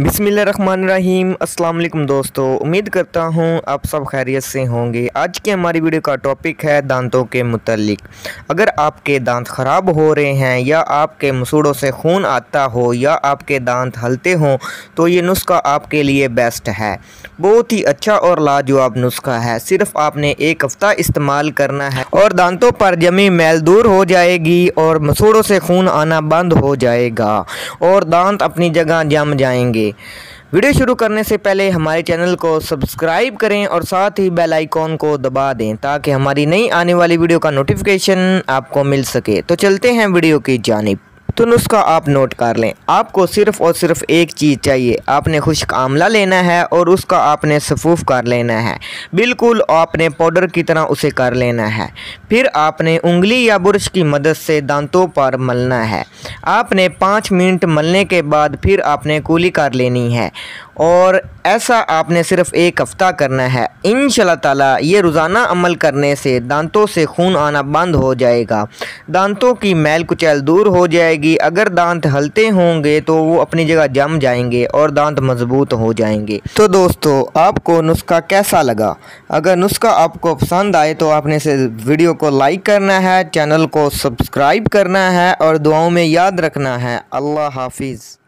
बिस्मिल्लाहिर्रहमानिर्रहीम। अस्सलाम वालेकुम दोस्तों, उम्मीद करता हूँ आप सब खैरियत से होंगे। आज की हमारी वीडियो का टॉपिक है दांतों के मुतालिक। अगर आपके दांत ख़राब हो रहे हैं या आपके मसूड़ों से खून आता हो या आपके दांत हलते हों तो ये नुस्खा आपके लिए बेस्ट है। बहुत ही अच्छा और लाजवाब नुस्खा है। सिर्फ आपने एक हफ़्ता इस्तेमाल करना है और दांतों पर जमी मैल दूर हो जाएगी और मसूड़ों से खून आना बंद हो जाएगा और दांत अपनी जगह जम जाएंगे। वीडियो शुरू करने से पहले हमारे चैनल को सब्सक्राइब करें और साथ ही बेल आइकॉन को दबा दें ताकि हमारी नई आने वाली वीडियो का नोटिफिकेशन आपको मिल सके। तो चलते हैं वीडियो की जानिब। तो नुस्खा आप नोट कर लें। आपको सिर्फ़ और सिर्फ एक चीज़ चाहिए। आपने खुश्क आंवला लेना है और उसका आपने सफ़ूफ़ कर लेना है, बिल्कुल आपने पाउडर की तरह उसे कर लेना है। फिर आपने उंगली या बुरश की मदद से दांतों पर मलना है। आपने 5 मिनट मलने के बाद फिर आपने कुली कर लेनी है और ऐसा आपने सिर्फ एक हफ़्ता करना है। इंशाल्लाह ताला ये रोज़ाना अमल करने से दांतों से खून आना बंद हो जाएगा, दांतों की मैल कुचैल दूर हो जाएगी। अगर दांत हलते होंगे तो वो अपनी जगह जम जाएंगे और दांत मजबूत हो जाएंगे। तो दोस्तों, आपको नुस्खा कैसा लगा? अगर नुस्खा आपको पसंद आए तो आपने से वीडियो को लाइक करना है, चैनल को सब्सक्राइब करना है और दुआओं में याद रखना है। अल्लाह हाफिज़।